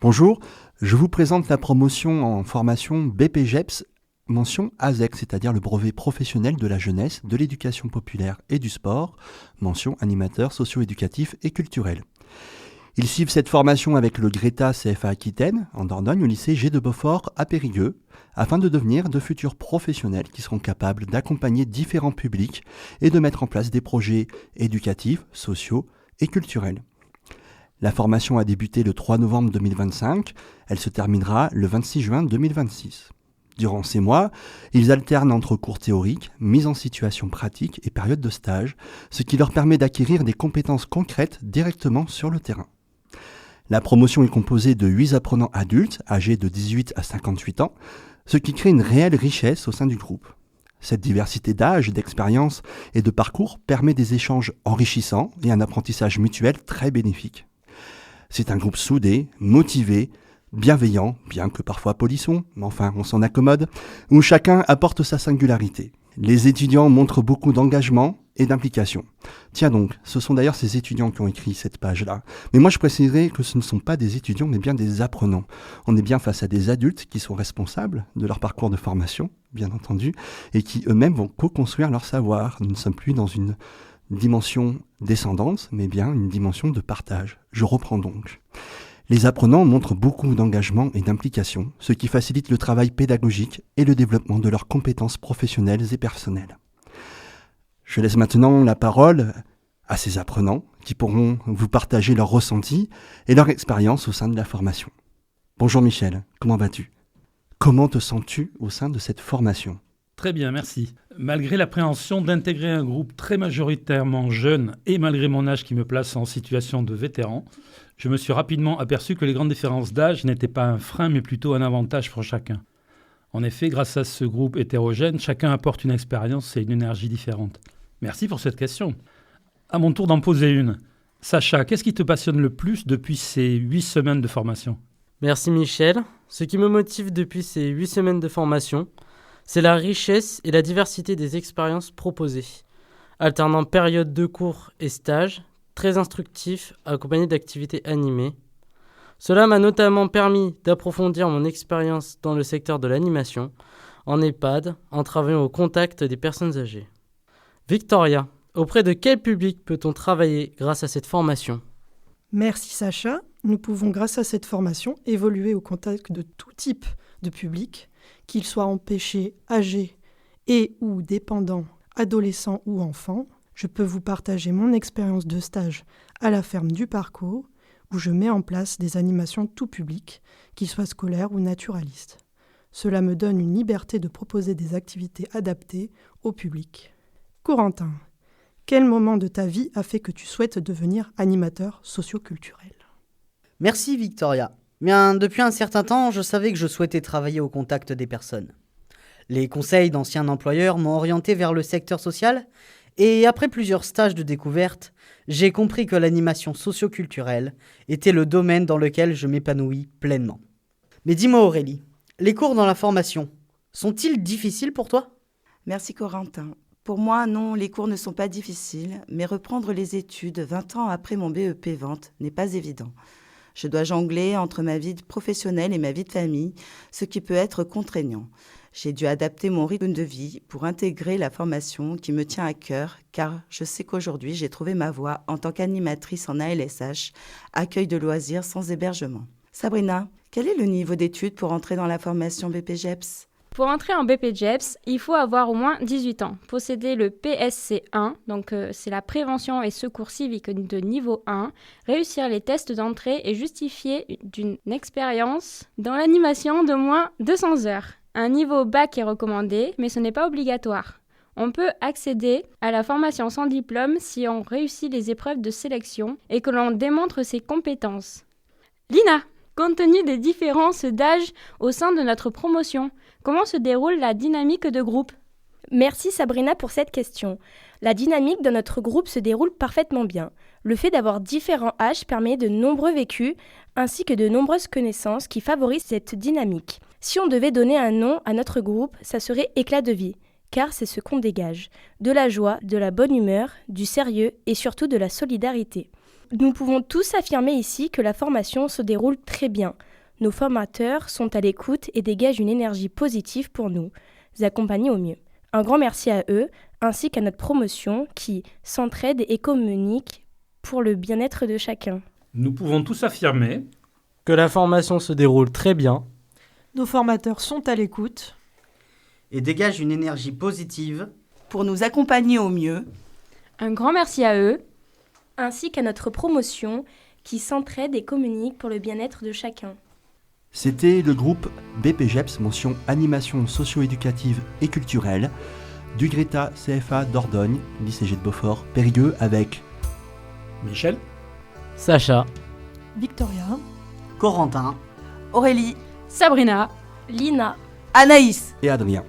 Bonjour, je vous présente la promotion en formation BPGEPS, mention ASEC, c'est-à-dire le brevet professionnel de la jeunesse, de l'éducation populaire et du sport, mention animateur socio-éducatif et culturel. Ils suivent cette formation avec le Greta CFA Aquitaine, en Dordogne, au lycée G de Beaufort à Périgueux, afin de devenir de futurs professionnels qui seront capables d'accompagner différents publics et de mettre en place des projets éducatifs, sociaux et culturels. La formation a débuté le 3 novembre 2025, elle se terminera le 26 juin 2026. Durant ces mois, ils alternent entre cours théoriques, mise en situation pratique et période de stage, ce qui leur permet d'acquérir des compétences concrètes directement sur le terrain. La promotion est composée de 8 apprenants adultes, âgés de 18 à 58 ans, ce qui crée une réelle richesse au sein du groupe. Cette diversité d'âge, d'expérience et de parcours permet des échanges enrichissants et un apprentissage mutuel très bénéfique. C'est un groupe soudé, motivé, bienveillant, bien que parfois polisson, mais enfin on s'en accommode, où chacun apporte sa singularité. Les étudiants montrent beaucoup d'engagement et d'implication. Tiens donc, ce sont d'ailleurs ces étudiants qui ont écrit cette page-là. Mais moi je préciserai que ce ne sont pas des étudiants, mais bien des apprenants. On est bien face à des adultes qui sont responsables de leur parcours de formation, bien entendu, et qui eux-mêmes vont co-construire leur savoir. Nous ne sommes plus dans une dimension descendante, mais bien une dimension de partage. Je reprends donc. Les apprenants montrent beaucoup d'engagement et d'implication, ce qui facilite le travail pédagogique et le développement de leurs compétences professionnelles et personnelles. Je laisse maintenant la parole à ces apprenants qui pourront vous partager leurs ressentis et leur expérience au sein de la formation. Bonjour Michel, comment vas-tu ? Comment te sens-tu au sein de cette formation ? Très bien, merci. Malgré l'appréhension d'intégrer un groupe très majoritairement jeune et malgré mon âge qui me place en situation de vétéran, je me suis rapidement aperçu que les grandes différences d'âge n'étaient pas un frein mais plutôt un avantage pour chacun. En effet, grâce à ce groupe hétérogène, chacun apporte une expérience et une énergie différente. Merci pour cette question. À mon tour d'en poser une. Sacha, qu'est-ce qui te passionne le plus depuis ces 8 semaines de formation ? Merci Michel. Ce qui me motive depuis ces 8 semaines de formation, c'est la richesse et la diversité des expériences proposées, alternant périodes de cours et stages, très instructifs, accompagnés d'activités animées. Cela m'a notamment permis d'approfondir mon expérience dans le secteur de l'animation, en EHPAD, en travaillant au contact des personnes âgées. Victoria, auprès de quel public peut-on travailler grâce à cette formation ? Merci Sacha. Nous pouvons, grâce à cette formation, évoluer au contact de tout type de public, qu'ils soient empêchés, âgés et ou dépendants, adolescents ou enfants. Je peux vous partager mon expérience de stage à la ferme du Parcours, où je mets en place des animations tout public, qu'ils soient scolaires ou naturalistes. Cela me donne une liberté de proposer des activités adaptées au public. Corentin, quel moment de ta vie a fait que tu souhaites devenir animateur socio-culturel ? Merci Victoria. Bien, depuis un certain temps, je savais que je souhaitais travailler au contact des personnes. Les conseils d'anciens employeurs m'ont orienté vers le secteur social et après plusieurs stages de découverte, j'ai compris que l'animation socio-culturelle était le domaine dans lequel je m'épanouis pleinement. Mais dis-moi Aurélie, les cours dans la formation, sont-ils difficiles pour toi ? Merci Corentin. Pour moi, non, les cours ne sont pas difficiles, mais reprendre les études 20 ans après mon BEP Vente n'est pas évident. Je dois jongler entre ma vie professionnelle et ma vie de famille, ce qui peut être contraignant. J'ai dû adapter mon rythme de vie pour intégrer la formation qui me tient à cœur, car je sais qu'aujourd'hui, j'ai trouvé ma voie en tant qu'animatrice en ALSH, accueil de loisirs sans hébergement. Sabrina, quel est le niveau d'études pour entrer dans la formation BPGEPS ? Pour entrer en BPGEPS, il faut avoir au moins 18 ans, posséder le PSC 1, donc c'est la prévention et secours civique de niveau 1, réussir les tests d'entrée et justifier d'une expérience dans l'animation d'au moins 200 heures. Un niveau bac est recommandé, mais ce n'est pas obligatoire. On peut accéder à la formation sans diplôme si on réussit les épreuves de sélection et que l'on démontre ses compétences. Lina, compte tenu des différences d'âge au sein de notre promotion, comment se déroule la dynamique de groupe ? Merci Sabrina pour cette question. La dynamique de notre groupe se déroule parfaitement bien. Le fait d'avoir différents âges permet de nombreux vécus ainsi que de nombreuses connaissances qui favorisent cette dynamique. Si on devait donner un nom à notre groupe, ça serait éclat de vie, car c'est ce qu'on dégage. De la joie, de la bonne humeur, du sérieux et surtout de la solidarité. Nous pouvons tous affirmer ici que la formation se déroule très bien. Nos formateurs sont à l'écoute et dégagent une énergie positive pour nous accompagner au mieux. Un grand merci à eux, ainsi qu'à notre promotion qui s'entraide et communique pour le bien-être de chacun. Nous pouvons tous affirmer Que la formation se déroule très bien. Nos formateurs sont à l'écoute. Et dégage une énergie positive. Pour nous accompagner au mieux. Un grand merci à eux. Ainsi qu'à notre promotion qui s'entraide et communique pour le bien-être de chacun. C'était le groupe BPGEPS, mention animation socio-éducative et culturelle, du Greta CFA Dordogne, lycée G de Beaufort, Périgueux, avec Michel, Sacha, Victoria, Corentin. Aurélie, Sabrina, Lina. Anaïs. et Adrien.